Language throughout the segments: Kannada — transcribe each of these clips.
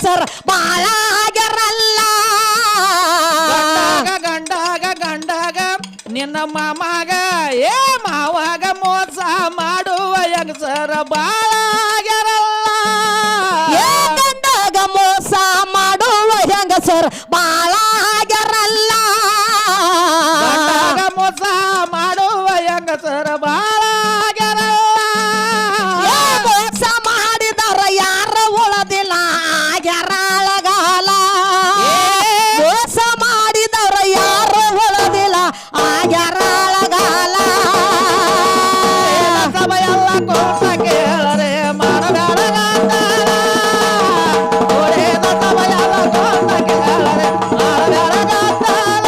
ಹೆಂಗಸರ್ ಬಾಳ ಆಗ್ಯಾರಲ್ಲ ಗಂಡಾಗ ನಿನ್ನ ಮಾಮಾಗ ಏ ಮಾವಾಗ ಮೋಸ ಮಾಡುವ ಹೆಂಗಸರ ಬಾಳ ಆಗ್ಯಾರಲ್ಲ ಗಂಡಾಗ ಮೋಸ ಮಾಡುವ ಹೆಂಗಸರ್ ಬಾಳ ಆಗ್ಯಾರಲ್ಲ ಮೋಸ ಮಾಡುವ ಹೆಂಗಸರ ಬಾಳ ಆಗ್ಯಾರಲ್ಲ ಮೋಸ ಮಾಡಿದರ ಯಾರ ಉಳದಿಲ್ಲ ಆಗ್ಯಾರಳಗಾಲ ಮೋಸ ಮಾಡಿದರ ಯಾರ ಉಳದಿಲ್ಲ ಆಗ್ಯಾರಳಗಾಲ ಸಭೆಯಲ್ಲ ಕೋಟ ಕೇಳರೆ ಮಾಡಬೇಡ ಸಭೆಯಲ್ಲ ಕೋಟ ಕೇಳರೆ ಮಾಡಬೇಡ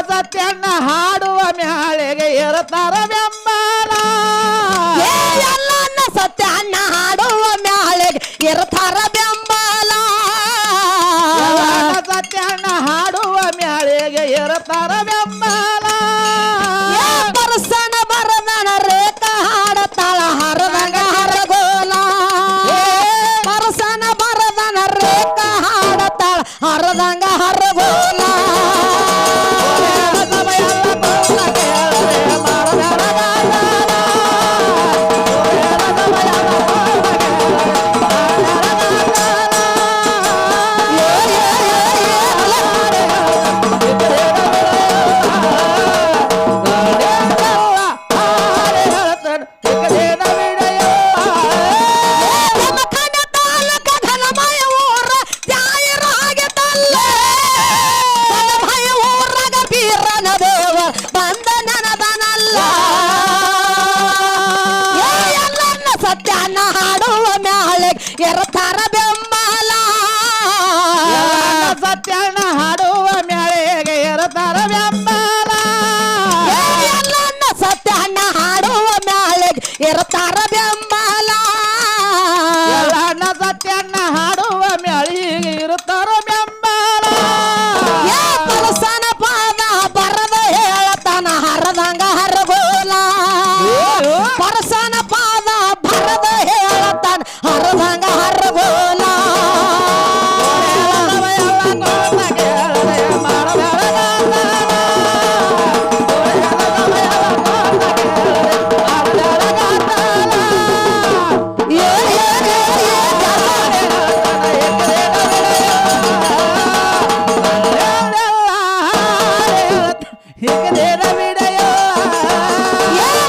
ಸತ್ಯನ್ನ ಹಾಡುವ ಮ್ಯಾಳೆಗೆ ಇರುತ್ತಾರ ಬೆಂಬಲ ಎಲ್ಲನ್ನ ಸತ್ಯನ್ನ ಹಾಡುವ ಮ್ಯಾಳೆಗೆ ಇರ್ತಾರ ಬೆಂಬಲ ಸತ್ಯನ್ನ ಹಾಡುವ ಮ್ಯಾಳೆಗೆ ಇರುತ್ತಾರ ಬೆಂಬಲ ಪರಸನ ಬರದನ ರೇಖಾ ಹಾಡತಾಳ ಹರದಂಗ ಹರಗೋಲ ಪರಸನ ಬರದನ ರೇಖಾ ಹಾಡತಾಳ ಹರದಂಗ ಹರಗೋಲ ಸತ್ಯನ ಹಾಡುವ ಮ್ಯಾಳೆಗೆ ಇರ್ತಾರ ಬೆಂಬಲ ಸತ್ಯನ ಹಾಡುವ ಮ್ಯಾಳೆಗೆ ಇರುತ್ತಾರ ಬೆಂಬಲ ಎಲ್ಲನ್ನ ಸತ್ಯನ ಹಾಡುವ ಮ್ಯಾಳೆಗೆ ಇರ್ತಾರ ಬೆಂಬಲ ಸತ್ಯನ್ನ ಹಾಡುವ ಮ್ಯಾಳಿಗೆ ಇರುತ್ತಾರ ಬೆಂಬಲ ಪರಸನ ಪಾದ ಬರದ ಹೇಳತನ ಹರದಂಗ ಹರಗೋಲ ಪರಸನ ಪಾದ ಬರದ ಹೇಳತನ ಹರದಂಗ ಹರಗೋಲ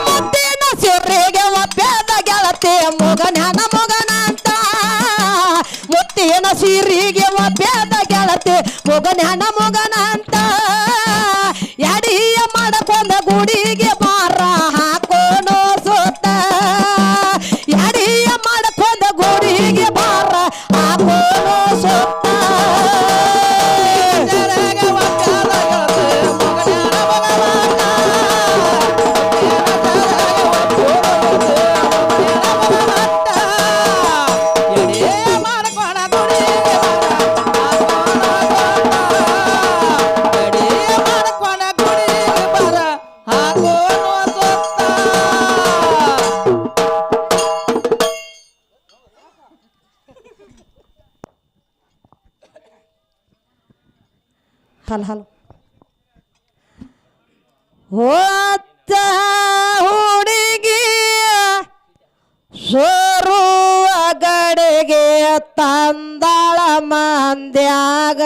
ಮುತ್ತಿನ ಸಿರಿಗೆ ಒಪ್ಪೆದ ಗೆಳತಿ ಮೊಗನ ಮೊಗನಂತ ಮುತ್ತಿನ ಸಿರಿಗೆ ಒಪ್ಪೆದ ಗೆಳತಿ ಮೊಗನ ಮೊಗನಂತ ಎಡಿಯ ಮಾಡಕೊಂಡ ಗುಡಿಗೆ ಬಾರ ಹಾಕೋನೋ ಸುತ್ತ ಎಡಿಯ ಮಾಡಕೊಂಡ ಗುಡಿಗೆ ಬಾರ ಹಾಕೋನೋ ಸುತ್ತ ಹಲ್ ಹಲ್ ಹೊತ್ತ ಹುಡುಗಿ ಸೋರುವ ಗಡೆಗೆ ತಂದಳ ಮಂದ್ಯಾಗ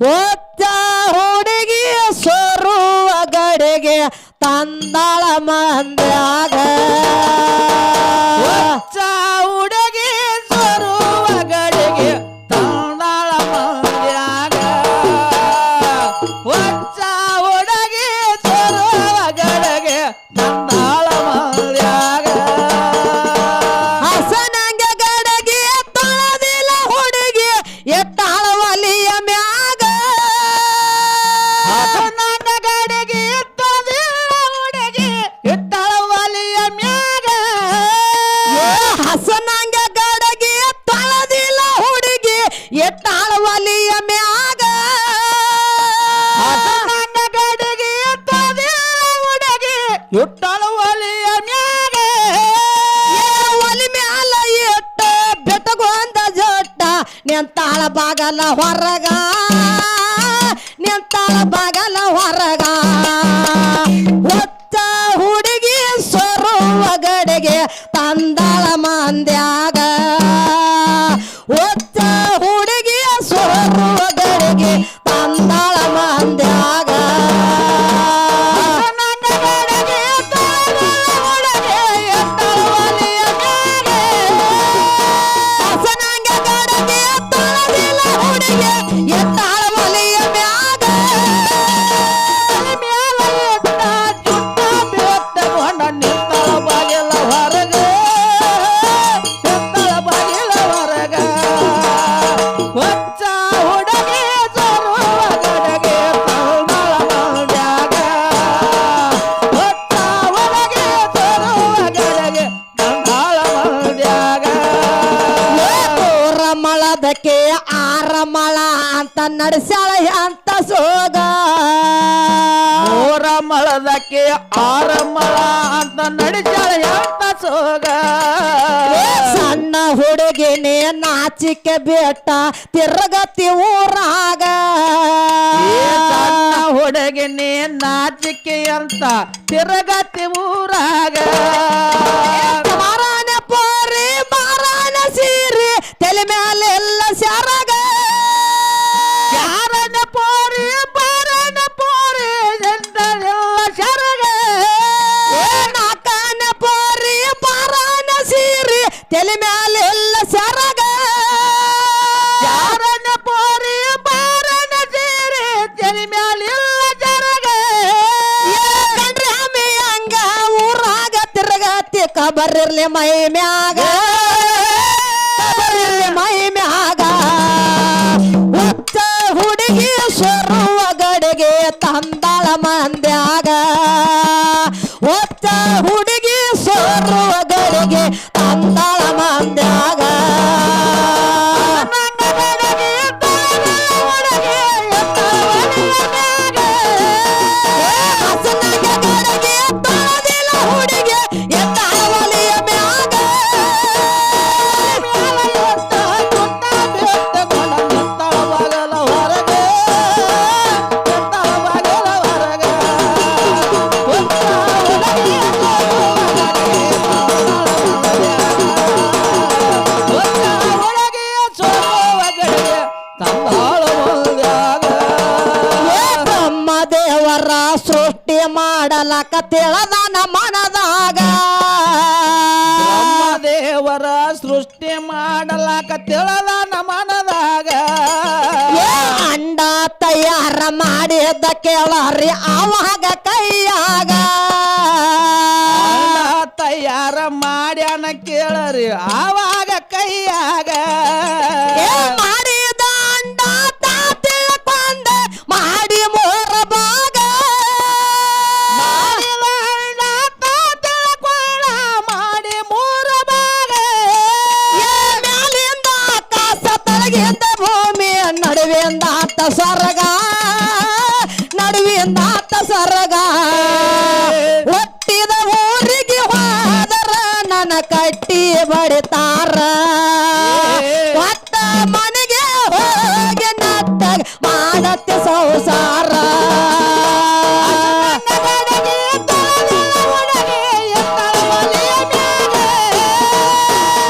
ಹೊತ್ತ ಹುಡುಗಿ ಸೋರುವ ಗಡೆಗೆ ತಂದಳ ಮಂದ್ಯಾಗ ಹುಡುಗಿ ಸೋರುವ ಗಡೆಗೆ ತಂದಳ ಮಂದ್ಯಾಗ ನಿಂತಾಳ ಬಾಗಲ ಹೊರಗ ನಿಂತಾಳ ಬಾಗಲ ಹೊರಗ ಒತ್ತ ಹುಡುಗಿ ಸೊರುವ ಗಡೆಗೆ ತಂದಾಳ ಮಂದ್ಯಾಗ ಒತ್ತ ಹುಡುಗಿ ಸೊರುವ ಗಡೆಗೆ ತಂದಾಳ ಮಂದ್ಯಾಗ ಆರಮಳ ಅಂತ ನಡೆಸ್ಯಾಳ ಅಂತ ಸೋಗ ಮೂರ ಮಳದಕ್ಕೆ ಆರಮಳ ಅಂತ ನಡೆಸ್ಯಾಳ ಅಂತ ಸೋಗ ಸಣ್ಣ ಹುಡುಗಿನೇ ನಾಚಿಕೆ ಬೇಟ ತಿರುಗತಿ ಊರಾಗ ಸಣ್ಣ ಹುಡುಗಿನೇ ನಾಚಿಕೆ ಅಂತ ತಿರುಗತಿ ಊರಾಗ ಮಾರಾನ ಪೋರಿ ಮಾರಾನ ಸೀರಿ ತಲೆ ಮೇಲೆ ಎಲ್ಲ ಸೆರಗ ಯಾರನ ಪೋರಿ ಬಾರನ ಪೋರಿ ಎಲ್ಲ ಸೆರಗ ನಾಕನ ಪೋರಿ ಮಾರಾನ ಸೀರಿ ತಲೆ ಮೇಲೆ ಎಲ್ಲ ಸೆರಗ ಯಾರನ ಪೋರಿ ಬಾರನ ಸೀರಿ ತಲೆ ಮೇಲೆ ಎಲ್ಲ ಸೆರಗ ಕಂಡ್ರೆ ಹಮ್ಮಿ ಹಂಗ ಊರಾಗ ತಿರುಗತಿ ಕಬರಿರ್ಲಿ ಮೈ ಮ್ಯಾಗ ಮೈ ಮ್ಯಾಗ ಒತ್ತ ಹುಡುಗಿ ಸೊರುವ ಗಡೆಗೆ ತಂದಾಳ ಮಂದ್ಯಾಗ ಒತ್ತ ಹುಡುಗಿ ಸೊರುವ ಗಡೆಗೆ ತಂದಾಳ ಮಂದ್ಯಾಗ ಹುಡುಗಿ ಎತ್ತಾಳ ಒಲಿಯ ಮ್ಯಾಗ ದೇವರ ಸೃಷ್ಟಿ ಮಾಡಲಕ ತಿಳದನ ಮನದಾಗ ದೇವರ ಸೃಷ್ಟಿ ಮಾಡಲಾಕ ತಿಳದ ಮನದಾಗ ಅಂಡ ತಯಾರ ಮಾಡಿದ ಕೇಳರಿ ಅವಾಗ ಕೈಯಾಗ ತಯಾರ ಮಾಡ್ಯಾನ ಕೇಳರಿ ಆವಾಗ ಕೈಯಾಗ ಮಾಡಿದ ಅಂಡ ತಿಳ್ಕೊಂಡ ಮಾಡಿ ಮೋರ ಬಾಗ ಮಾಡಿ ಮೂರ ಭಾಗ ಮ್ಯಾಲಿಂದ ಆಕಾಶ ತಳಗಿಂದ ಭೂಮಿ ನಡುವಿಂದ ಆತ ಸ್ವರ್ಗ ನಡುವಿಂದ ಆತ ಸ್ವರ್ಗ ಒಟ್ಟಿದ ಊರಿಗೆ ಹೋದರ ನನ್ನ ಕಟ್ಟಿ ಬಡಿತಾರ ಒಟ್ಟ ಮನೆಗೆ ಹೋಗಿ ನಟ್ಟ ಮಾಡತ್ತೆ ಸಂಸಾರ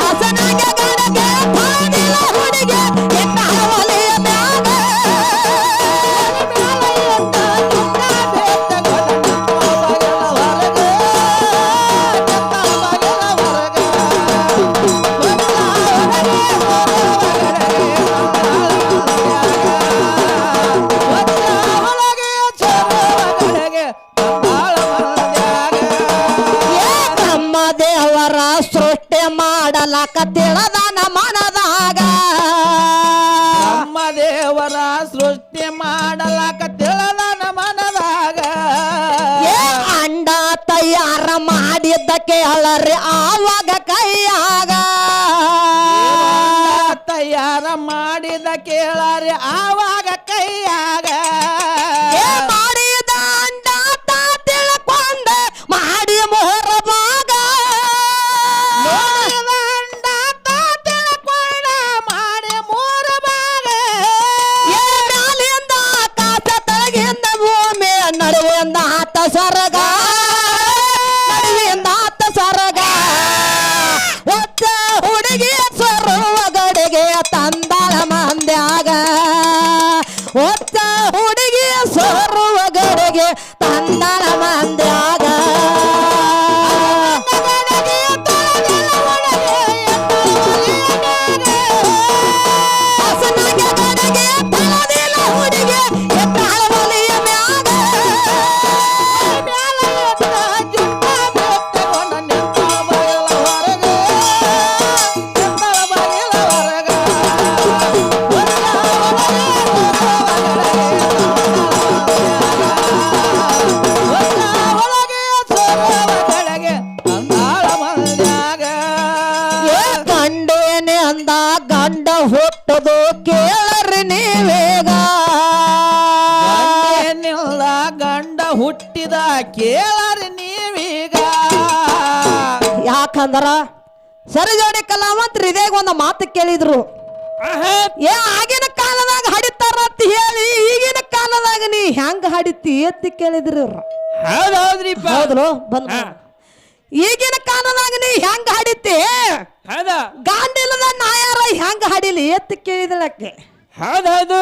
ಹಸನಾಗ ಗಡಗೆ ಬಾಗಿಲ ಹುಡುಗಿ ಎತ್ತಾಳ ಒಲೆಯ ಮ್ಯಾಗ ತಮ್ಮ ದೇವರ ಸೃಷ್ಟಿ ಮಾಡಲಕ ತಿಳದನ ಮನದಾಗ ನಮ್ಮ ದೇವರ ಸೃಷ್ಟಿ ಮಾಡಲಾಕ ತಿಳದ ಮನದಾಗ ಅಂಡ ತಯಾರ ಮಾಡಿದ್ದ ಕೇಳರಿ ಆವಾಗ ಕೈಯಾಗ ತಯಾರ ಮಾಡಿದ ಕೇಳರಿ ಆವಾಗ ಕೈಯಾಗ ಮಾಡಿದ ಅಂಡ ತಿಳ್ಕೊಂಡ ಮಾಡಿ ಮೋರ ಬಾಗ ಮಾಡಿದ ಅಂಡ ತಿಳ್ಕೊಂಡ ಮಾಡಿ ಮೂರ ಗಂಡನಿಂದ ಗಂಡ ಹುಟ್ಟದು ಕೇಳರಿ ನೀವೇಗ ಗಂಡನಿಲ್ಲ ಗಂಡ ಹುಟ್ಟಿದ ಕೇಳರಿ ನೀವೀಗ ಯಾಕಂದ್ರ ಸರಿಜೋಡಿ ಕಲಾವಂತರು ಇದೇ ಒಂದು ಮಾತು ಕೇಳಿದ್ರು ಏ ಆಗಿನ ಕಾಲದಾಗ ಹಾಡಿತಾರ ಅಂತ ಹೇಳಿ ಈಗಿನ ಕಾಲದಾಗ ನೀ ಹೆಂಗ ಹಾಡಿತಿ ಅಂತ ಕೇಳಿದ್ರು ಹೌದೌದ್ರಿಪ್ಪ ಹೌದ್ರು ಬಂದ ಈಗಿನ ಕಾಲದಾಗ ನೀ ಹೆಂಗ ಹಾಡಿತಿ ಹೌದಾ ಗಾಂಡಿಲದ ನಾಯಾರ ಹೆಂಗ ಹಾಡಿಲಿ ಎತ್ತ ಕೇಳಿದಳಕ್ಕೆ ಹೌದೌದು